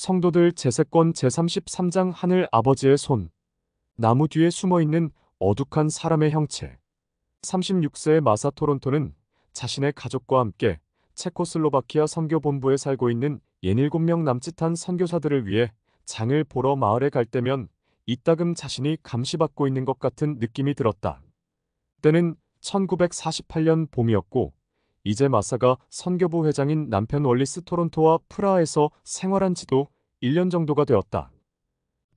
성도들 제세권 제33장 하늘 아버지의 손. 나무 뒤에 숨어있는 어둑한 사람의 형체. 36세의 마사 토론토는 자신의 가족과 함께 체코슬로바키아 선교본부에 살고 있는 67명 남짓한 선교사들을 위해 장을 보러 마을에 갈 때면 이따금 자신이 감시받고 있는 것 같은 느낌이 들었다. 때는 1948년 봄이었고 이제 마사가 선교부 회장인 남편 월리스 토론토와 프라하에서 생활한 지도 1년 정도가 되었다.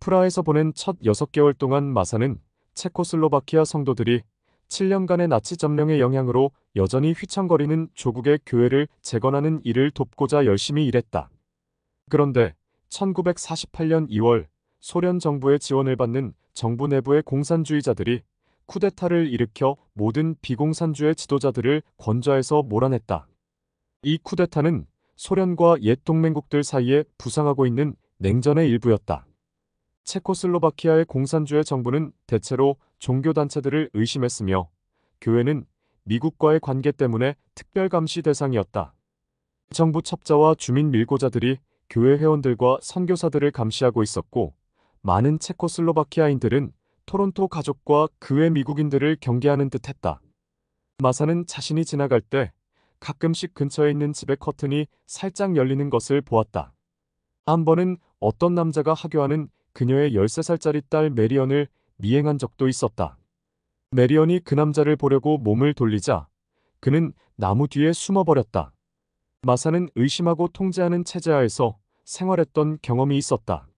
프라하에서 보낸 첫 6개월 동안 마사는 체코슬로바키아 성도들이 7년간의 나치 점령의 영향으로 여전히 휘청거리는 조국의 교회를 재건하는 일을 돕고자 열심히 일했다. 그런데 1948년 2월 소련 정부의 지원을 받는 정부 내부의 공산주의자들이 쿠데타를 일으켜 모든 비공산주의 지도자들을 권좌에서 몰아냈다. 이 쿠데타는 소련과 옛 동맹국들 사이에 부상하고 있는 냉전의 일부였다. 체코슬로바키아의 공산주의 정부는 대체로 종교단체들을 의심했으며 교회는 미국과의 관계 때문에 특별감시 대상이었다. 정부 첩자와 주민 밀고자들이 교회 회원들과 선교사들을 감시하고 있었고 많은 체코슬로바키아인들은 토론토 가족과 그 외 미국인들을 경계하는 듯했다. 마사는 자신이 지나갈 때 가끔씩 근처에 있는 집의 커튼이 살짝 열리는 것을 보았다. 한 번은 어떤 남자가 하교하는 그녀의 13살짜리 딸 메리언을 미행한 적도 있었다. 메리언이 그 남자를 보려고 몸을 돌리자 그는 나무 뒤에 숨어버렸다. 마사는 의심하고 통제하는 체제하에서 생활했던 경험이 있었다.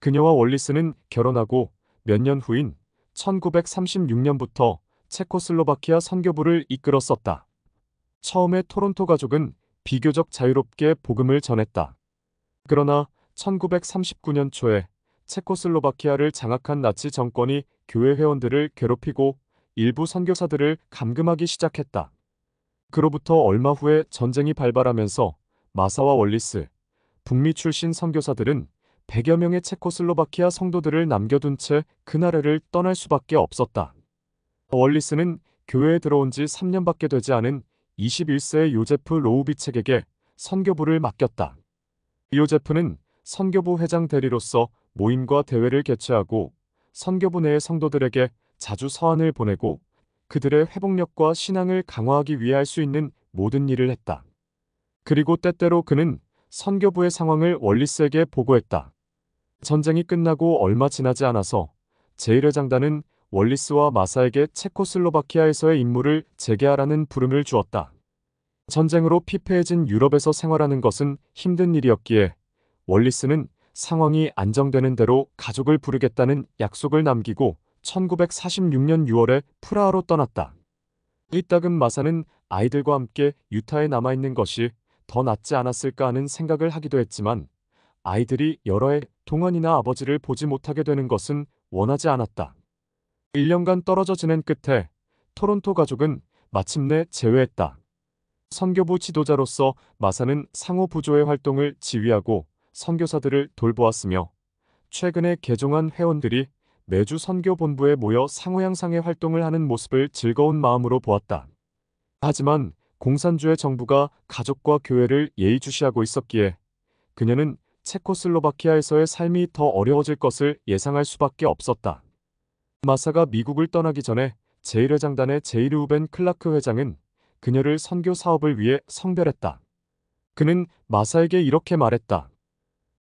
그녀와 월리스는 결혼하고 몇 년 후인 1936년부터 체코슬로바키아 선교부를 이끌었었다. 처음에 토론토 가족은 비교적 자유롭게 복음을 전했다. 그러나 1939년 초에 체코슬로바키아를 장악한 나치 정권이 교회 회원들을 괴롭히고 일부 선교사들을 감금하기 시작했다. 그로부터 얼마 후에 전쟁이 발발하면서 마사와 월리스, 북미 출신 선교사들은 100여 명의 체코슬로바키아 성도들을 남겨둔 채 그 나라를 떠날 수밖에 없었다. 월리스는 교회에 들어온 지 3년밖에 되지 않은 21세의 요제프 로우비책에게 선교부를 맡겼다. 요제프는 선교부 회장 대리로서 모임과 대회를 개최하고 선교부 내의 성도들에게 자주 서한을 보내고 그들의 회복력과 신앙을 강화하기 위해 할 수 있는 모든 일을 했다. 그리고 때때로 그는 선교부의 상황을 월리스에게 보고했다. 전쟁이 끝나고 얼마 지나지 않아서 제1회장단은 월리스와 마사에게 체코슬로바키아에서의 임무를 재개하라는 부름을 주었다. 전쟁으로 피폐해진 유럽에서 생활하는 것은 힘든 일이었기에 월리스는 상황이 안정되는 대로 가족을 부르겠다는 약속을 남기고 1946년 6월에 프라하로 떠났다. 이따금 마사는 아이들과 함께 유타에 남아있는 것이 더 낫지 않았을까 하는 생각을 하기도 했지만 아이들이 여러 해 동안이나 아버지를 보지 못하게 되는 것은 원하지 않았다. 1년간 떨어져 지낸 끝에 토론토 가족은 마침내 재회했다. 선교부 지도자로서 마사는 상호 부조의 활동을 지휘하고 선교사들을 돌보았으며 최근에 개종한 회원들이 매주 선교본부에 모여 상호 향상의 활동을 하는 모습을 즐거운 마음으로 보았다. 하지만 공산주의 정부가 가족과 교회를 예의주시하고 있었기에 그녀는 체코슬로바키아에서의 삶이 더 어려워질 것을 예상할 수밖에 없었다. 마사가 미국을 떠나기 전에 제1회장단의 제이르우벤 클라크 회장은 그녀를 선교 사업을 위해 성별했다. 그는 마사에게 이렇게 말했다.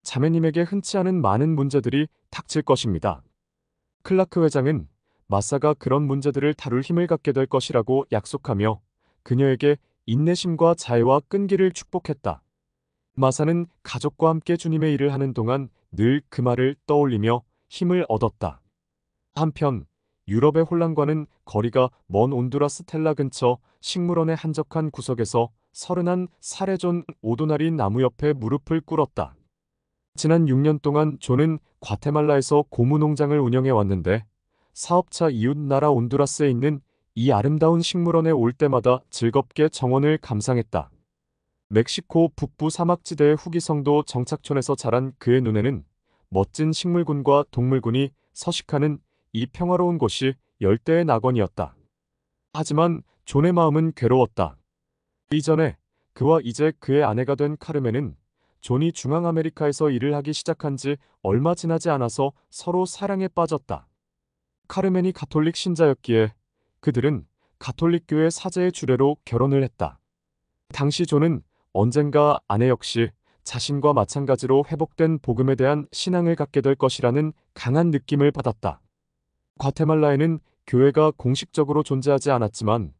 자매님에게 흔치 않은 많은 문제들이 닥칠 것입니다. 클라크 회장은 마사가 그런 문제들을 다룰 힘을 갖게 될 것이라고 약속하며 그녀에게 인내심과 자애와 끈기를 축복했다. 마사는 가족과 함께 주님의 일을 하는 동안 늘 그 말을 떠올리며 힘을 얻었다. 한편 유럽의 혼란과는 거리가 먼 온두라스 텔라 근처 식물원의 한적한 구석에서 서른한 사례존 오도나리 나무 옆에 무릎을 꿇었다. 지난 6년 동안 존은 과테말라에서 고무 농장을 운영해 왔는데 사업차 이웃 나라 온두라스에 있는 이 아름다운 식물원에 올 때마다 즐겁게 정원을 감상했다. 멕시코 북부 사막지대의 후기성도 정착촌에서 자란 그의 눈에는 멋진 식물군과 동물군이 서식하는 이 평화로운 곳이 열대의 낙원이었다. 하지만 존의 마음은 괴로웠다. 이전에 그와 이제 그의 아내가 된 카르멘은 존이 중앙아메리카에서 일을 하기 시작한 지 얼마 지나지 않아서 서로 사랑에 빠졌다. 카르멘이 가톨릭 신자였기에 그들은 가톨릭교회 사제의 주례로 결혼을 했다. 당시 존은 언젠가 아내 역시 자신과 마찬가지로 회복된 복음에 대한 신앙을 갖게 될 것이라는 강한 느낌을 받았다. 과테말라에는 교회가 공식적으로 존재하지 않았지만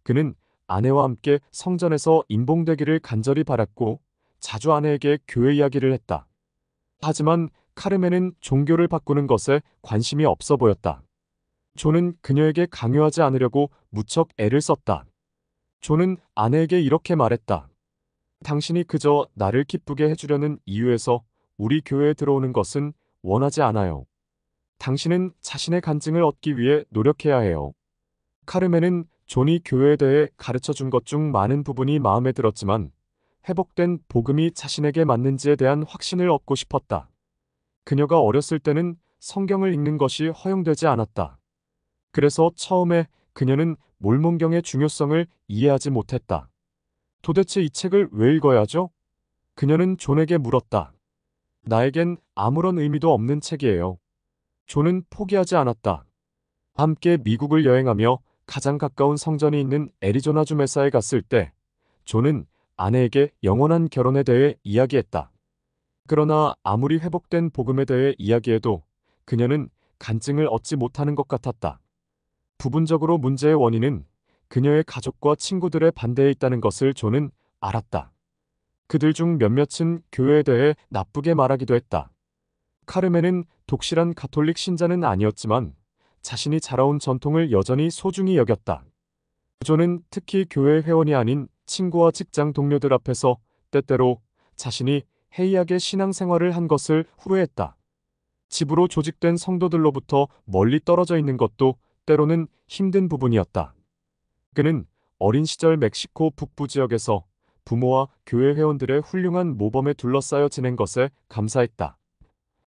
그는 아내와 함께 성전에서 임봉되기를 간절히 바랐고 자주 아내에게 교회 이야기를 했다. 하지만 카르멘은 종교를 바꾸는 것에 관심이 없어 보였다. 존은 그녀에게 강요하지 않으려고 무척 애를 썼다. 존은 아내에게 이렇게 말했다. 당신이 그저 나를 기쁘게 해주려는 이유에서 우리 교회에 들어오는 것은 원하지 않아요. 당신은 자신의 간증을 얻기 위해 노력해야 해요. 카르멘은 존이 교회에 대해 가르쳐 준 것 중 많은 부분이 마음에 들었지만 회복된 복음이 자신에게 맞는지에 대한 확신을 얻고 싶었다. 그녀가 어렸을 때는 성경을 읽는 것이 허용되지 않았다. 그래서 처음에 그녀는 몰몬경의 중요성을 이해하지 못했다. 도대체 이 책을 왜 읽어야죠? 그녀는 존에게 물었다. 나에겐 아무런 의미도 없는 책이에요. 존은 포기하지 않았다. 함께 미국을 여행하며 가장 가까운 성전이 있는 애리조나주 메사에 갔을 때 존은 아내에게 영원한 결혼에 대해 이야기했다. 그러나 아무리 회복된 복음에 대해 이야기해도 그녀는 간증을 얻지 못하는 것 같았다. 부분적으로 문제의 원인은 그녀의 가족과 친구들의 반대에 있다는 것을 존은 알았다. 그들 중 몇몇은 교회에 대해 나쁘게 말하기도 했다. 카르멘은 독실한 가톨릭 신자는 아니었지만 자신이 자라온 전통을 여전히 소중히 여겼다. 존은 특히 교회 회원이 아닌 친구와 직장 동료들 앞에서 때때로 자신이 해이하게 신앙생활을 한 것을 후회했다. 집으로 조직된 성도들로부터 멀리 떨어져 있는 것도 때로는 힘든 부분이었다. 그는 어린 시절 멕시코 북부 지역에서 부모와 교회 회원들의 훌륭한 모범에 둘러싸여 지낸 것에 감사했다.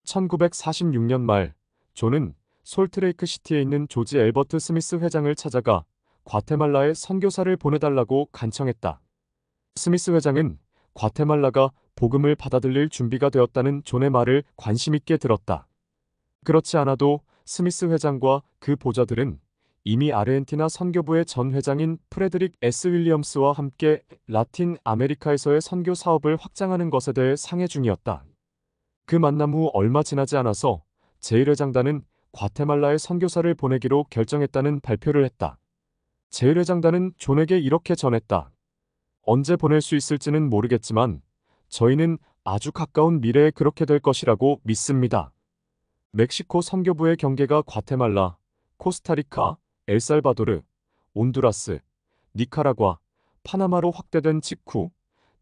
1946년 말 존은 솔트레이크 시티에 있는 조지 엘버트 스미스 회장을 찾아가 과테말라에 선교사를 보내달라고 간청했다. 스미스 회장은 과테말라가 복음을 받아들일 준비가 되었다는 존의 말을 관심 있게 들었다. 그렇지 않아도 스미스 회장과 그 보좌들은 이미 아르헨티나 선교부의 전 회장인 프레드릭 S. 윌리엄스와 함께 라틴 아메리카에서의 선교 사업을 확장하는 것에 대해 상의 중이었다. 그 만남 후 얼마 지나지 않아서 제1회장단은 과테말라에 선교사를 보내기로 결정했다는 발표를 했다. 제1회장단은 존에게 이렇게 전했다. 언제 보낼 수 있을지는 모르겠지만 저희는 아주 가까운 미래에 그렇게 될 것이라고 믿습니다. 멕시코 선교부의 경계가 과테말라, 코스타리카, 엘살바도르, 온두라스, 니카라과, 파나마로 확대된 직후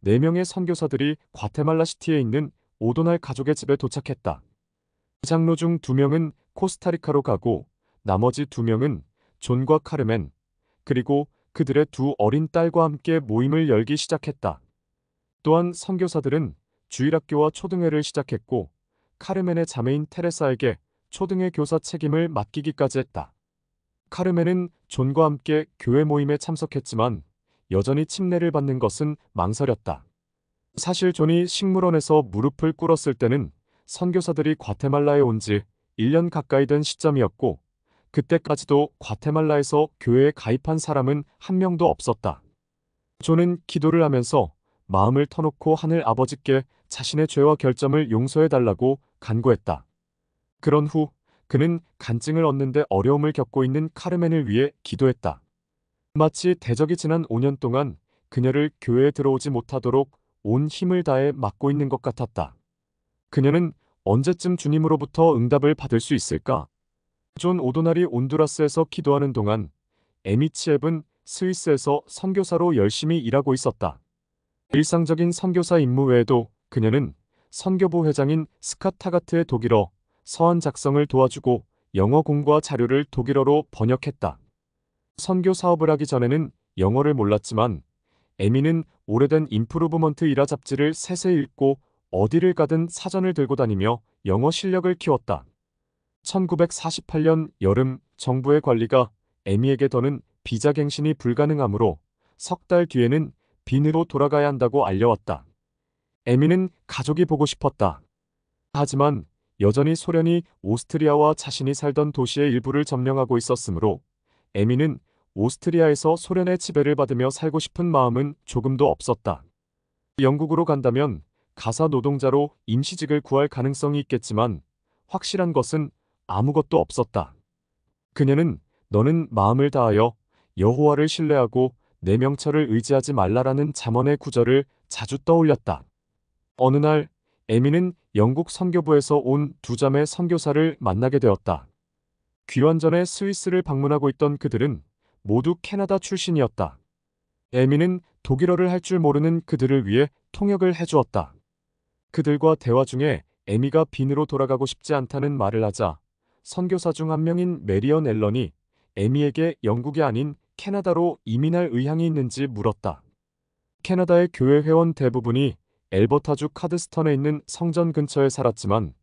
4명의 선교사들이 과테말라 시티에 있는 오도날 가족의 집에 도착했다. 장로 중 2명은 코스타리카로 가고 나머지 2명은 존과 카르멘, 그리고 그들의 2 어린 딸과 함께 모임을 열기 시작했다. 또한 선교사들은 주일학교와 초등회를 시작했고 카르멘의 자매인 테레사에게 초등회 교사 책임을 맡기기까지 했다. 카르멘은 존과 함께 교회 모임에 참석했지만 여전히 침례를 받는 것은 망설였다. 사실 존이 식물원에서 무릎을 꿇었을 때는 선교사들이 과테말라에 온 지 1년 가까이 된 시점이었고 그때까지도 과테말라에서 교회에 가입한 사람은 한 명도 없었다. 존은 기도를 하면서 마음을 터놓고 하늘 아버지께 자신의 죄와 결점을 용서해달라고 간구했다. 그런 후 그는 간증을 얻는 데 어려움을 겪고 있는 카르멘을 위해 기도했다. 마치 대적이 지난 5년 동안 그녀를 교회에 들어오지 못하도록 온 힘을 다해 막고 있는 것 같았다. 그녀는 언제쯤 주님으로부터 응답을 받을 수 있을까? 존 오도날이 온두라스에서 기도하는 동안 에미 치앱은 스위스에서 선교사로 열심히 일하고 있었다. 일상적인 선교사 임무 외에도 그녀는 선교부 회장인 스캇 타가트의 독일어 서한 작성을 도와주고 영어 공부와 자료를 독일어로 번역했다. 선교 사업을 하기 전에는 영어를 몰랐지만 에미는 오래된 임프루브먼트 일화 잡지를 세세 읽고 어디를 가든 사전을 들고 다니며 영어 실력을 키웠다. 1948년 여름 정부의 관리가 에미에게 더는 비자 갱신이 불가능하므로 석 달 뒤에는 빈으로 돌아가야 한다고 알려왔다. 에미는 가족이 보고 싶었다. 하지만 여전히 소련이 오스트리아와 자신이 살던 도시의 일부를 점령하고 있었으므로 에미는 오스트리아에서 소련의 지배를 받으며 살고 싶은 마음은 조금도 없었다. 영국으로 간다면 가사 노동자로 임시직을 구할 가능성이 있겠지만 확실한 것은 아무것도 없었다. 그녀는 너는 마음을 다하여 여호와를 신뢰하고 내 명철을 의지하지 말라라는 잠언의 구절을 자주 떠올렸다. 어느 날 에미는 영국 선교부에서 온 두 자매 선교사를 만나게 되었다. 귀환 전에 스위스를 방문하고 있던 그들은 모두 캐나다 출신이었다. 에미는 독일어를 할 줄 모르는 그들을 위해 통역을 해주었다. 그들과 대화 중에 에미가 빈으로 돌아가고 싶지 않다는 말을 하자 선교사 중 한 명인 메리언 앨런이 에미에게 영국이 아닌 캐나다로 이민할 의향이 있는지 물었다. 캐나다의 교회 회원 대부분이 엘버타주 카드스턴에 있는 성전 근처에 살았지만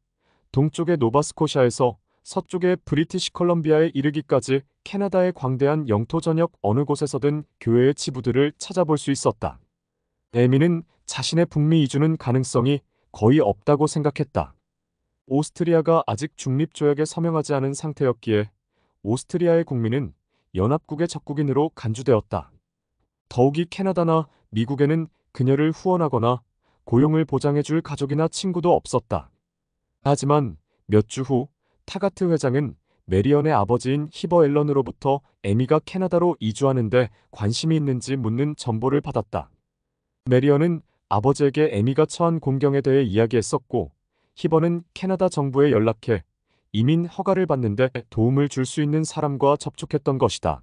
동쪽의 노바스코샤에서 서쪽의 브리티시 컬럼비아에 이르기까지 캐나다의 광대한 영토 전역 어느 곳에서든 교회의 지부들을 찾아볼 수 있었다. 에미는 자신의 북미 이주는 가능성이 거의 없다고 생각했다. 오스트리아가 아직 중립조약에 서명하지 않은 상태였기에 오스트리아의 국민은 연합국의 적국인으로 간주되었다. 더욱이 캐나다나 미국에는 그녀를 후원하거나 고용을 보장해줄 가족이나 친구도 없었다. 하지만 몇 주 후 타가트 회장은 메리언의 아버지인 히버 앨런으로부터 에미가 캐나다로 이주하는데 관심이 있는지 묻는 전보를 받았다. 메리언은 아버지에게 에미가 처한 공경에 대해 이야기했었고 히버는 캐나다 정부에 연락해 이민 허가를 받는데 도움을 줄 수 있는 사람과 접촉했던 것이다.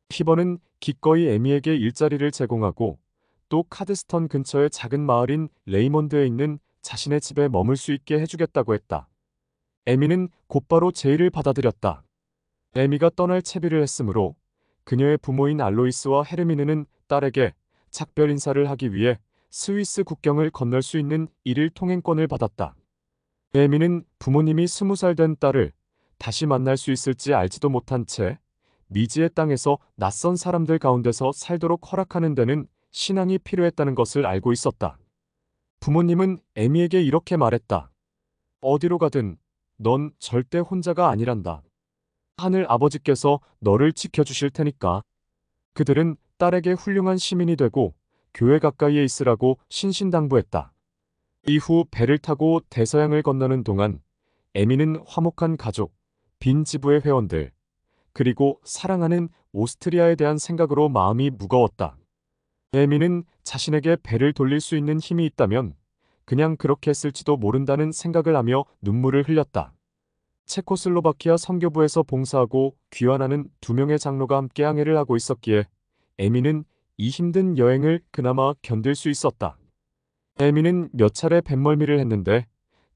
히버는 기꺼이 에미에게 일자리를 제공하고 또 카드스턴 근처의 작은 마을인 레이몬드에 있는 자신의 집에 머물 수 있게 해주겠다고 했다. 에미는 곧바로 제의를 받아들였다. 에미가 떠날 채비를 했으므로 그녀의 부모인 알로이스와 헤르미느는 딸에게 작별 인사를 하기 위해 스위스 국경을 건널 수 있는 일일 통행권을 받았다. 에미는 부모님이 20살 된 딸을 다시 만날 수 있을지 알지도 못한 채 미지의 땅에서 낯선 사람들 가운데서 살도록 허락하는 데는 신앙이 필요했다는 것을 알고 있었다. 부모님은 에미에게 이렇게 말했다. 어디로 가든 넌 절대 혼자가 아니란다. 하늘 아버지께서 너를 지켜주실 테니까. 그들은 딸에게 훌륭한 시민이 되고 교회 가까이에 있으라고 신신당부했다. 이후 배를 타고 대서양을 건너는 동안 에미는 화목한 가족, 빈 지부의 회원들, 그리고 사랑하는 오스트리아에 대한 생각으로 마음이 무거웠다. 에미는 자신에게 배를 돌릴 수 있는 힘이 있다면 그냥 그렇게 했을지도 모른다는 생각을 하며 눈물을 흘렸다. 체코슬로바키아 선교부에서 봉사하고 귀환하는 두 명의 장로가 함께 항해를 하고 있었기에 에미는 이 힘든 여행을 그나마 견딜 수 있었다. 에미는 몇 차례 뱃멀미를 했는데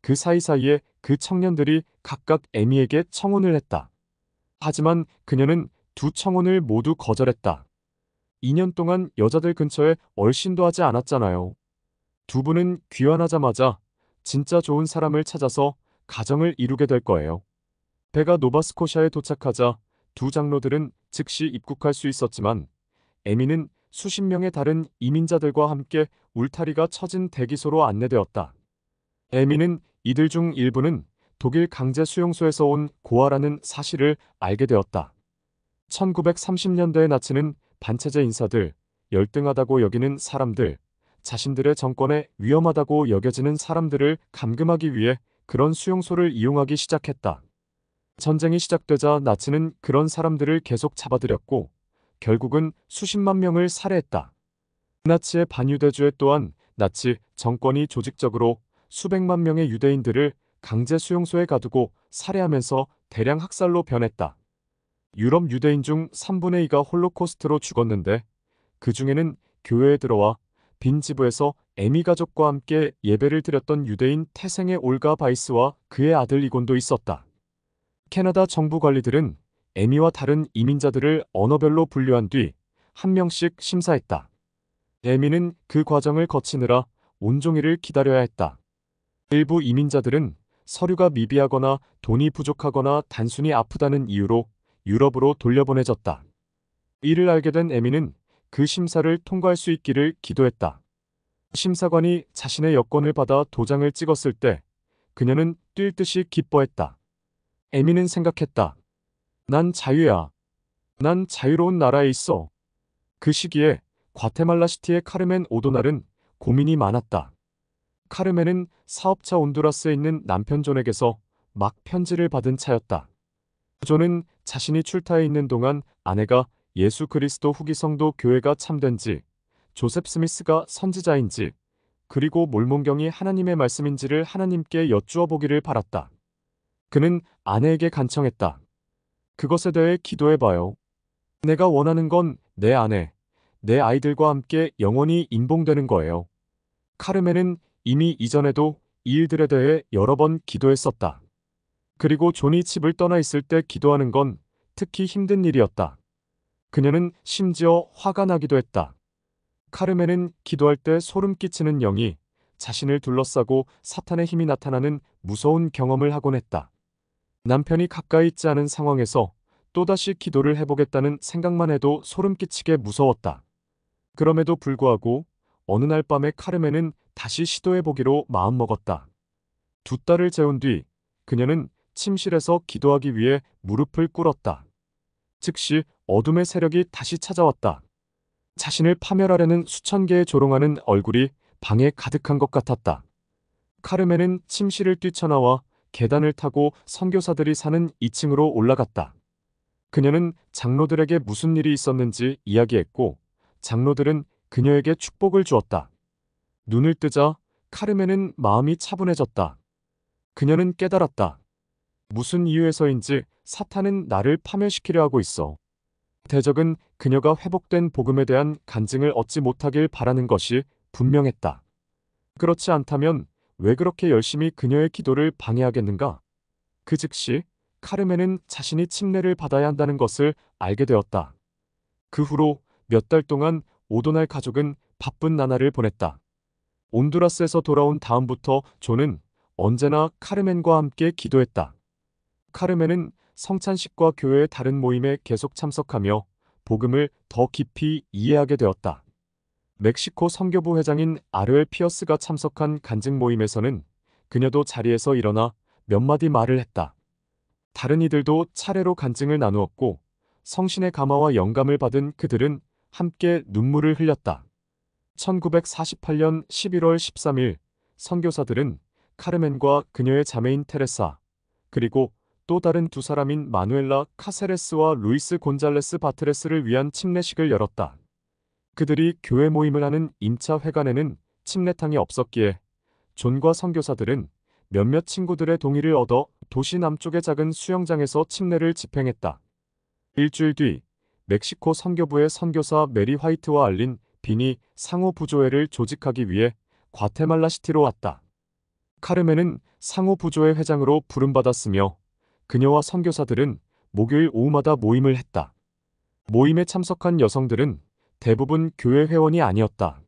그 사이사이에 그 청년들이 각각 에미에게 청혼을 했다. 하지만 그녀는 두 청혼을 모두 거절했다. 2년 동안 여자들 근처에 얼씬도 하지 않았잖아요. 두 분은 귀환하자마자 진짜 좋은 사람을 찾아서 가정을 이루게 될 거예요. 배가 노바스코샤에 도착하자 두 장로들은 즉시 입국할 수 있었지만 에미는 수십 명의 다른 이민자들과 함께 울타리가 쳐진 대기소로 안내되었다. 에미는 이들 중 일부는 독일 강제 수용소에서 온 고아라는 사실을 알게 되었다. 1930년대의 나치는 반체제 인사들, 열등하다고 여기는 사람들, 자신들의 정권에 위험하다고 여겨지는 사람들을 감금하기 위해 그런 수용소를 이용하기 시작했다. 전쟁이 시작되자 나치는 그런 사람들을 계속 잡아들였고 결국은 수십만 명을 살해했다. 나치의 반유대주의 또한 나치 정권이 조직적으로 수백만 명의 유대인들을 강제 수용소에 가두고 살해하면서 대량 학살로 변했다. 유럽 유대인 중 3분의 2가 홀로코스트로 죽었는데 그 중에는 교회에 들어와 빈 지부에서 에미 가족과 함께 예배를 드렸던 유대인 태생의 올가 바이스와 그의 아들 이곤도 있었다. 캐나다 정부 관리들은 에미와 다른 이민자들을 언어별로 분류한 뒤 한 명씩 심사했다. 에미는 그 과정을 거치느라 온종일을 기다려야 했다. 일부 이민자들은 서류가 미비하거나 돈이 부족하거나 단순히 아프다는 이유로 유럽으로 돌려보내졌다. 이를 알게 된 에미는 그 심사를 통과할 수 있기를 기도했다. 심사관이 자신의 여권을 받아 도장을 찍었을 때 그녀는 뛸 듯이 기뻐했다. 에미는 생각했다. 난 자유야. 난 자유로운 나라에 있어. 그 시기에 과테말라 시티의 카르멘 오도날은 고민이 많았다. 카르멘은 사업자 온두라스에 있는 남편 존에게서 막 편지를 받은 차였다. 존은 자신이 출타해 있는 동안 아내가 예수 그리스도 후기 성도 교회가 참된지, 조셉 스미스가 선지자인지, 그리고 몰몬경이 하나님의 말씀인지를 하나님께 여쭈어 보기를 바랐다. 그는 아내에게 간청했다. 그것에 대해 기도해봐요. 내가 원하는 건 내 아내, 내 아이들과 함께 영원히 인봉되는 거예요. 카르멘은 이미 이전에도 이 일들에 대해 여러 번 기도했었다. 그리고 존이 집을 떠나 있을 때 기도하는 건 특히 힘든 일이었다. 그녀는 심지어 화가 나기도 했다. 카르멘은 기도할 때 소름 끼치는 영이 자신을 둘러싸고 사탄의 힘이 나타나는 무서운 경험을 하곤 했다. 남편이 가까이 있지 않은 상황에서 또다시 기도를 해보겠다는 생각만 해도 소름 끼치게 무서웠다. 그럼에도 불구하고 어느 날 밤에 카르멘은 다시 시도해보기로 마음먹었다. 2달을 재운 뒤 그녀는 침실에서 기도하기 위해 무릎을 꿇었다. 즉시 어둠의 세력이 다시 찾아왔다. 자신을 파멸하려는 수천 개의 조롱하는 얼굴이 방에 가득한 것 같았다. 카르멘은 침실을 뛰쳐나와 계단을 타고 선교사들이 사는 2층으로 올라갔다. 그녀는 장로들에게 무슨 일이 있었는지 이야기했고 장로들은 그녀에게 축복을 주었다. 눈을 뜨자 카르멘은 마음이 차분해졌다. 그녀는 깨달았다. 무슨 이유에서인지 사탄은 나를 파멸시키려 하고 있어. 대적은 그녀가 회복된 복음에 대한 간증을 얻지 못하길 바라는 것이 분명했다. 그렇지 않다면 왜 그렇게 열심히 그녀의 기도를 방해하겠는가? 그 즉시 카르멘은 자신이 침례를 받아야 한다는 것을 알게 되었다. 그 후로 몇 달 동안 오도날 가족은 바쁜 나날을 보냈다. 온두라스에서 돌아온 다음부터 존은 언제나 카르멘과 함께 기도했다. 카르멘은 성찬식과 교회의 다른 모임에 계속 참석하며 복음을 더 깊이 이해하게 되었다. 멕시코 선교부 회장인 아르엘 피어스가 참석한 간증 모임에서는 그녀도 자리에서 일어나 몇 마디 말을 했다. 다른 이들도 차례로 간증을 나누었고 성신의 감화와 영감을 받은 그들은 함께 눈물을 흘렸다. 1948년 11월 13일 선교사들은 카르멘과 그녀의 자매인 테레사, 그리고 또 다른 2사람인 마누엘라 카세레스와 루이스 곤잘레스 바트레스를 위한 침례식을 열었다. 그들이 교회 모임을 하는 임차 회관에는 침례탕이 없었기에 존과 선교사들은 몇몇 친구들의 동의를 얻어 도시 남쪽의 작은 수영장에서 침례를 집행했다. 일주일 뒤 멕시코 선교부의 선교사 메리 화이트와 알린 빈이 상호 부조회를 조직하기 위해 과테말라 시티로 왔다. 카르멘은 상호 부조회 회장으로 부름받았으며 그녀와 선교사들은 목요일 오후마다 모임을 했다. 모임에 참석한 여성들은 대부분 교회 회원이 아니었다.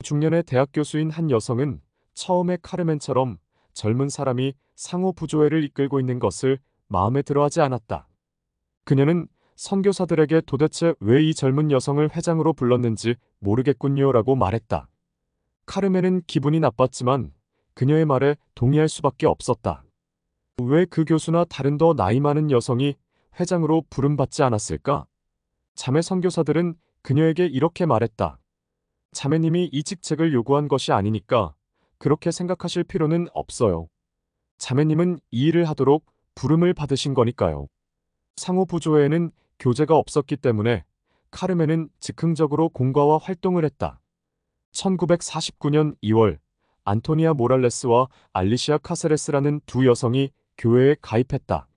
중년의 대학 교수인 한 여성은 처음에 카르멘처럼 젊은 사람이 상호 부조회를 이끌고 있는 것을 마음에 들어하지 않았다. 그녀는 선교사들에게 도대체 왜 이 젊은 여성을 회장으로 불렀는지 모르겠군요라고 말했다. 카르멘은 기분이 나빴지만 그녀의 말에 동의할 수밖에 없었다. 왜 그 교수나 다른 더 나이 많은 여성이 회장으로 부름받지 않았을까? 자매 선교사들은 그녀에게 이렇게 말했다. 자매님이 이 직책을 요구한 것이 아니니까 그렇게 생각하실 필요는 없어요. 자매님은 이 일을 하도록 부름을 받으신 거니까요. 상호 부조회에는 교제가 없었기 때문에 카르멘은 즉흥적으로 공과와 활동을 했다. 1949년 2월 안토니아 모랄레스와 알리시아 카세레스라는 2여성이 교회에 가입했다.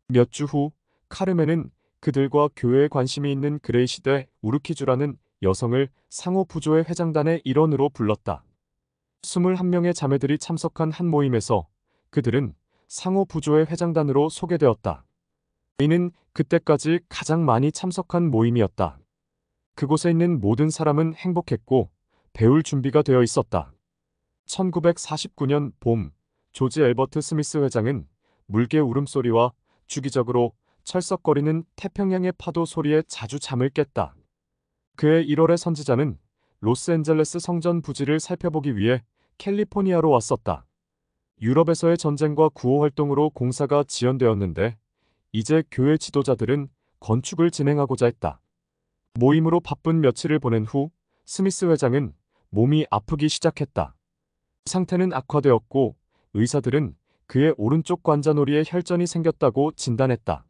몇 주 후 카르멘은 그들과 교회에 관심이 있는 그레이시데 우르키주라는 여성을 상호 부조회 회장단의 일원으로 불렀다. 21명의 자매들이 참석한 한 모임에서 그들은 상호 부조회 회장단으로 소개되었다. 이는 그때까지 가장 많이 참석한 모임이었다. 그곳에 있는 모든 사람은 행복했고 배울 준비가 되어 있었다. 1949년 봄, 조지 엘버트 스미스 회장은 물개 울음소리와 주기적으로 철썩거리는 태평양의 파도 소리에 자주 잠을 깼다. 그해 1월의 선지자는 로스앤젤레스 성전 부지를 살펴보기 위해 캘리포니아로 왔었다. 유럽에서의 전쟁과 구호 활동으로 공사가 지연되었는데 이제 교회 지도자들은 건축을 진행하고자 했다. 모임으로 바쁜 며칠을 보낸 후 스미스 회장은 몸이 아프기 시작했다. 상태는 악화되었고 의사들은 그의 오른쪽 관자놀이에 혈전이 생겼다고 진단했다.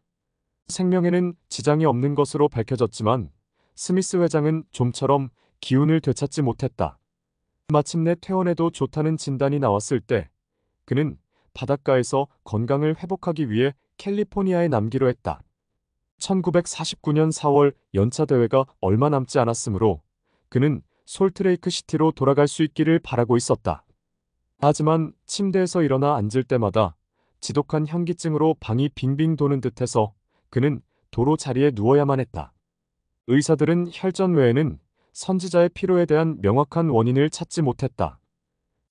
생명에는 지장이 없는 것으로 밝혀졌지만 스미스 회장은 좀처럼 기운을 되찾지 못했다. 마침내 퇴원해도 좋다는 진단이 나왔을 때 그는 바닷가에서 건강을 회복하기 위해 캘리포니아에 남기로 했다. 1949년 4월 연차 대회가 얼마 남지 않았으므로 그는 솔트레이크 시티로 돌아갈 수 있기를 바라고 있었다. 하지만 침대에서 일어나 앉을 때마다 지독한 현기증으로 방이 빙빙 도는 듯해서 그는 도로 자리에 누워야만 했다. 의사들은 혈전 외에는 선지자의 피로에 대한 명확한 원인을 찾지 못했다.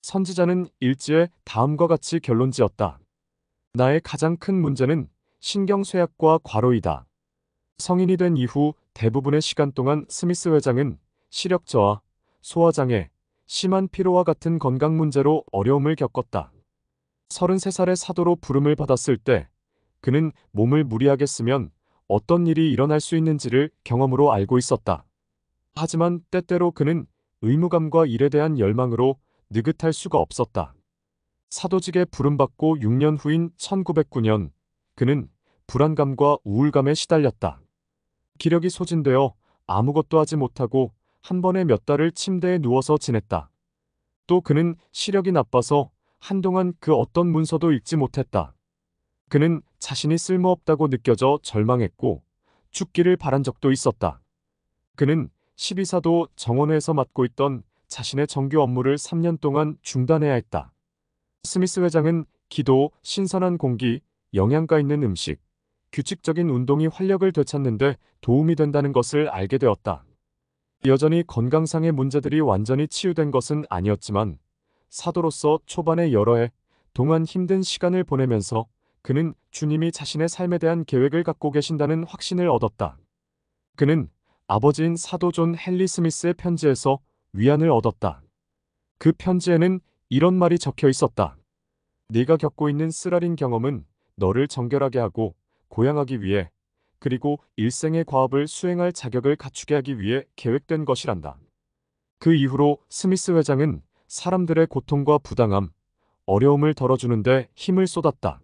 선지자는 일지에 다음과 같이 결론지었다. 나의 가장 큰 문제는 신경쇠약과 과로이다. 성인이 된 이후 대부분의 시간 동안 스미스 회장은 시력 저하, 소화장애, 심한 피로와 같은 건강 문제로 어려움을 겪었다. 33살의 사도로 부름을 받았을 때 그는 몸을 무리하게 쓰면 어떤 일이 일어날 수 있는지를 경험으로 알고 있었다. 하지만 때때로 그는 의무감과 일에 대한 열망으로 느긋할 수가 없었다. 사도직에 부름받고 6년 후인 1909년 그는 불안감과 우울감에 시달렸다. 기력이 소진되어 아무것도 하지 못하고 한 번에 몇 달을 침대에 누워서 지냈다. 또 그는 시력이 나빠서 한동안 그 어떤 문서도 읽지 못했다. 그는 자신이 쓸모없다고 느껴져 절망했고 죽기를 바란 적도 있었다. 그는 12사도 정원회에서 맡고 있던 자신의 정규 업무를 3년 동안 중단해야 했다. 스미스 회장은 기도, 신선한 공기, 영양가 있는 음식, 규칙적인 운동이 활력을 되찾는 데 도움이 된다는 것을 알게 되었다. 여전히 건강상의 문제들이 완전히 치유된 것은 아니었지만 사도로서 초반의 여러 해 동안 힘든 시간을 보내면서 그는 주님이 자신의 삶에 대한 계획을 갖고 계신다는 확신을 얻었다. 그는 아버지인 사도 존 헨리 스미스의 편지에서 위안을 얻었다. 그 편지에는 이런 말이 적혀 있었다. 네가 겪고 있는 쓰라린 경험은 너를 정결하게 하고 고양하기 위해 그리고 일생의 과업을 수행할 자격을 갖추게 하기 위해 계획된 것이란다. 그 이후로 스미스 회장은 사람들의 고통과 부당함, 어려움을 덜어주는데 힘을 쏟았다.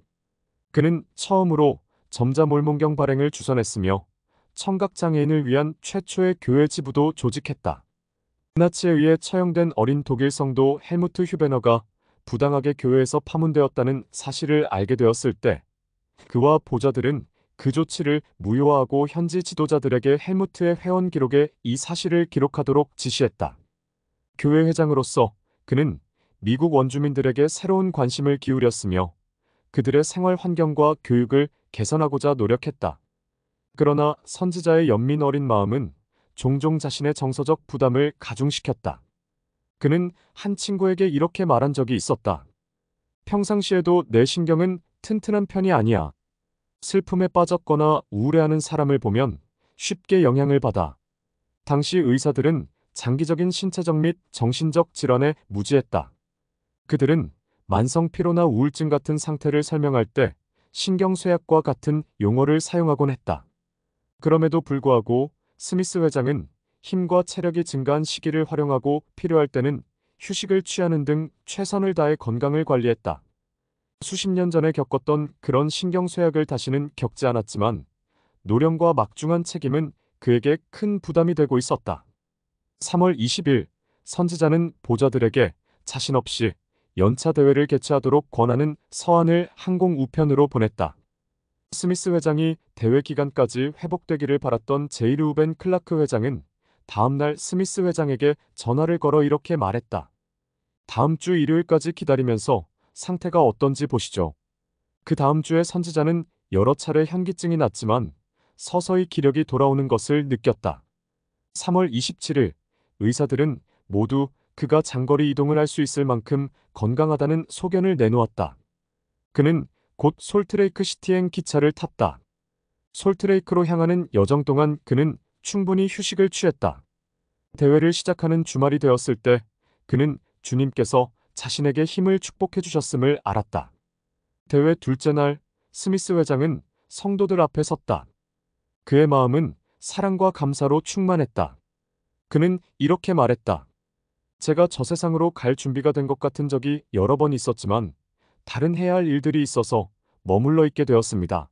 그는 처음으로 점자몰몬경 발행을 주선했으며 청각장애인을 위한 최초의 교회 지부도 조직했다. 나치에 의해 처형된 어린 독일 성도 헬무트 휴베너가 부당하게 교회에서 파문되었다는 사실을 알게 되었을 때 그와 보좌들은 그 조치를 무효화하고 현지 지도자들에게 헬무트의 회원 기록에 이 사실을 기록하도록 지시했다. 교회 회장으로서 그는 미국 원주민들에게 새로운 관심을 기울였으며 그들의 생활 환경과 교육을 개선하고자 노력했다. 그러나 선지자의 연민 어린 마음은 종종 자신의 정서적 부담을 가중시켰다. 그는 한 친구에게 이렇게 말한 적이 있었다. 평상시에도 내 신경은 튼튼한 편이 아니야. 슬픔에 빠졌거나 우울해하는 사람을 보면 쉽게 영향을 받아. 당시 의사들은 장기적인 신체적 및 정신적 질환에 무지했다. 그들은 만성 피로나 우울증 같은 상태를 설명할 때 신경쇠약과 같은 용어를 사용하곤 했다. 그럼에도 불구하고 스미스 회장은 힘과 체력이 증가한 시기를 활용하고 필요할 때는 휴식을 취하는 등 최선을 다해 건강을 관리했다. 수십 년 전에 겪었던 그런 신경쇠약을 다시는 겪지 않았지만 노령과 막중한 책임은 그에게 큰 부담이 되고 있었다. 3월 20일 선지자는 보좌들에게 자신 없이 연차 대회를 개최하도록 권하는 서한을 항공 우편으로 보냈다. 스미스 회장이 대회 기간까지 회복되기를 바랐던 제이 루벤 클라크 회장은 다음날 스미스 회장에게 전화를 걸어 이렇게 말했다. 다음 주 일요일까지 기다리면서 상태가 어떤지 보시죠. 그 다음 주에 선지자는 여러 차례 현기증이 났지만 서서히 기력이 돌아오는 것을 느꼈다. 3월 27일 의사들은 모두 그가 장거리 이동을 할 수 있을 만큼 건강하다는 소견을 내놓았다. 그는 곧 솔트레이크 시티행 기차를 탔다. 솔트레이크로 향하는 여정 동안 그는 충분히 휴식을 취했다. 대회를 시작하는 주말이 되었을 때 그는 주님께서 자신에게 힘을 축복해 주셨음을 알았다. 대회 둘째 날 스미스 회장은 성도들 앞에 섰다. 그의 마음은 사랑과 감사로 충만했다. 그는 이렇게 말했다. 제가 저 세상으로 갈 준비가 된 것 같은 적이 여러 번 있었지만 다른 해야 할 일들이 있어서 머물러 있게 되었습니다.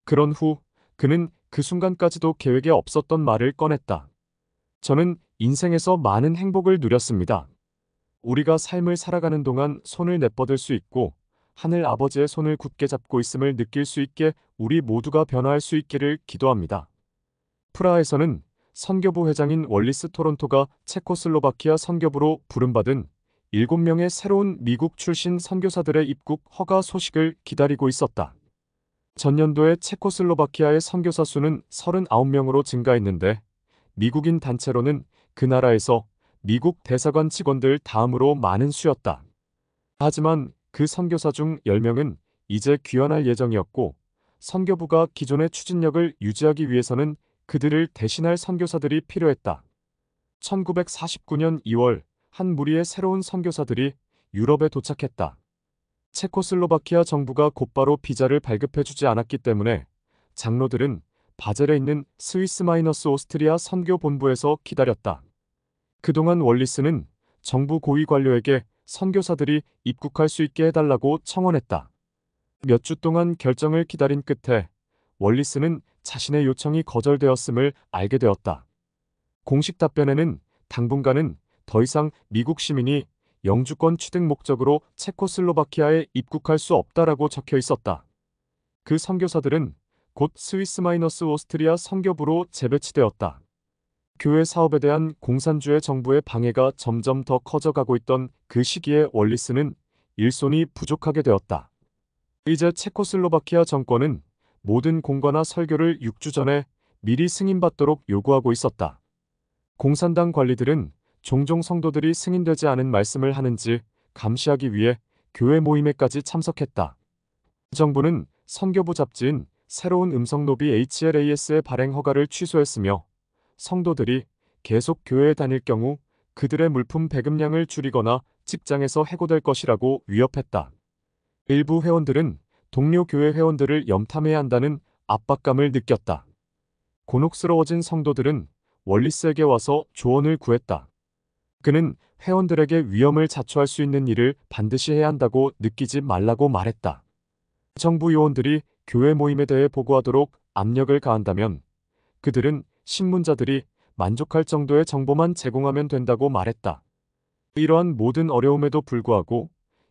그런 후 그는 그 순간까지도 계획에 없었던 말을 꺼냈다. 저는 인생에서 많은 행복을 누렸습니다. 우리가 삶을 살아가는 동안 손을 내뻗을 수 있고 하늘 아버지의 손을 굳게 잡고 있음을 느낄 수 있게 우리 모두가 변화할 수 있기를 기도합니다. 프라하에서는 선교부 회장인 월리스 토론토가 체코슬로바키아 선교부로 부름받은 7명의 새로운 미국 출신 선교사들의 입국 허가 소식을 기다리고 있었다. 전년도에 체코슬로바키아의 선교사 수는 39명으로 증가했는데 미국인 단체로는 그 나라에서 미국 대사관 직원들 다음으로 많은 수였다. 하지만 그 선교사 중 10명은 이제 귀환할 예정이었고 선교부가 기존의 추진력을 유지하기 위해서는 그들을 대신할 선교사들이 필요했다. 1949년 2월 한 무리의 새로운 선교사들이 유럽에 도착했다. 체코슬로바키아 정부가 곧바로 비자를 발급해주지 않았기 때문에 장로들은 바젤에 있는 스위스-오스트리아 선교 본부에서 기다렸다. 그동안 월리스는 정부 고위 관료에게 선교사들이 입국할 수 있게 해달라고 청원했다. 몇 주 동안 결정을 기다린 끝에 월리스는 자신의 요청이 거절되었음을 알게 되었다. 공식 답변에는 당분간은 더 이상 미국 시민이 영주권 취득 목적으로 체코슬로바키아에 입국할 수 없다라고 적혀 있었다. 그 선교사들은 곧 스위스-오스트리아 선교부로 재배치되었다. 교회 사업에 대한 공산주의 정부의 방해가 점점 더 커져가고 있던 그 시기에 월리스는 일손이 부족하게 되었다. 이제 체코슬로바키아 정권은 모든 공과나 설교를 6주 전에 미리 승인받도록 요구하고 있었다. 공산당 관리들은 종종 성도들이 승인되지 않은 말씀을 하는지 감시하기 위해 교회 모임에까지 참석했다. 정부는 선교부 잡지인 새로운 음성노비 HLAS의 발행 허가를 취소했으며 성도들이 계속 교회에 다닐 경우 그들의 물품 배급량을 줄이거나 직장에서 해고될 것이라고 위협했다. 일부 회원들은 동료 교회 회원들을 염탐해야 한다는 압박감을 느꼈다. 곤혹스러워진 성도들은 월리스에게 와서 조언을 구했다. 그는 회원들에게 위험을 자초할 수 있는 일을 반드시 해야 한다고 느끼지 말라고 말했다. 정부 요원들이 교회 모임에 대해 보고하도록 압력을 가한다면 그들은 신문자들이 만족할 정도의 정보만 제공하면 된다고 말했다. 이러한 모든 어려움에도 불구하고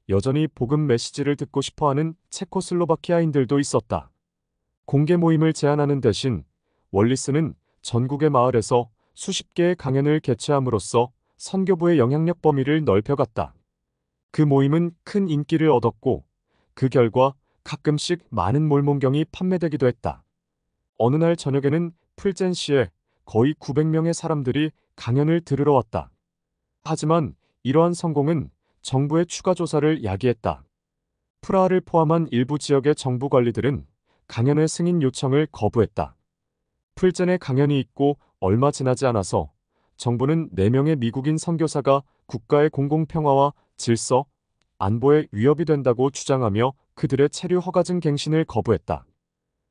여전히 복음 메시지를 듣고 싶어하는 체코슬로바키아인들도 있었다. 공개 모임을 제안하는 대신 월리스는 전국의 마을에서 수십 개의 강연을 개최함으로써 선교부의 영향력 범위를 넓혀갔다. 그 모임은 큰 인기를 얻었고 그 결과 가끔씩 많은 몰몬경이 판매되기도 했다. 어느 날 저녁에는 풀젠시에 거의 900명의 사람들이 강연을 들으러 왔다. 하지만 이러한 성공은 정부의 추가 조사를 야기했다. 프라하를 포함한 일부 지역의 정부 관리들은 강연의 승인 요청을 거부했다. 풀젠에 강연이 있고 얼마 지나지 않아서 정부는 4명의 미국인 선교사가 국가의 공공평화와 질서, 안보에 위협이 된다고 주장하며 그들의 체류 허가증 갱신을 거부했다.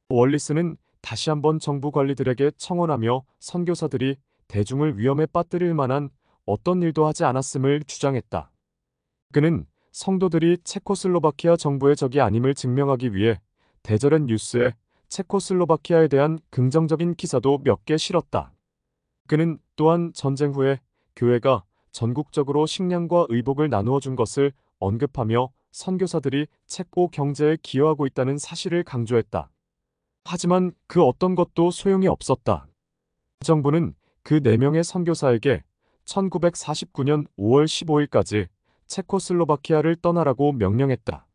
월리스는 다시 한번 정부 관리들에게 청원하며 선교사들이 대중을 위험에 빠뜨릴 만한 어떤 일도 하지 않았음을 주장했다. 그는 성도들이 체코슬로바키아 정부의 적이 아님을 증명하기 위해 대절한 뉴스에 체코슬로바키아에 대한 긍정적인 기사도 몇 개 실었다. 그는 또한 전쟁 후에 교회가 전국적으로 식량과 의복을 나누어 준 것을 언급하며 선교사들이 체코 경제에 기여하고 있다는 사실을 강조했다. 하지만 그 어떤 것도 소용이 없었다. 정부는 그 4명의 선교사에게 1949년 5월 15일까지 체코슬로바키아를 떠나라고 명령했다.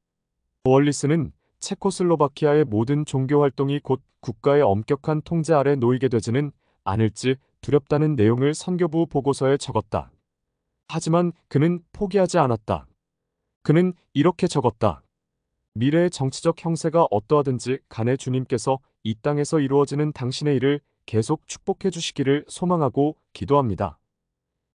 월리스는 체코슬로바키아의 모든 종교 활동이 곧 국가의 엄격한 통제 아래 놓이게 되지는 않을지 두렵다는 내용을 선교부 보고서에 적었다. 하지만 그는 포기하지 않았다. 그는 이렇게 적었다. 미래의 정치적 형세가 어떠하든지 간에 주님께서 이 땅에서 이루어지는 당신의 일을 계속 축복해 주시기를 소망하고 기도합니다.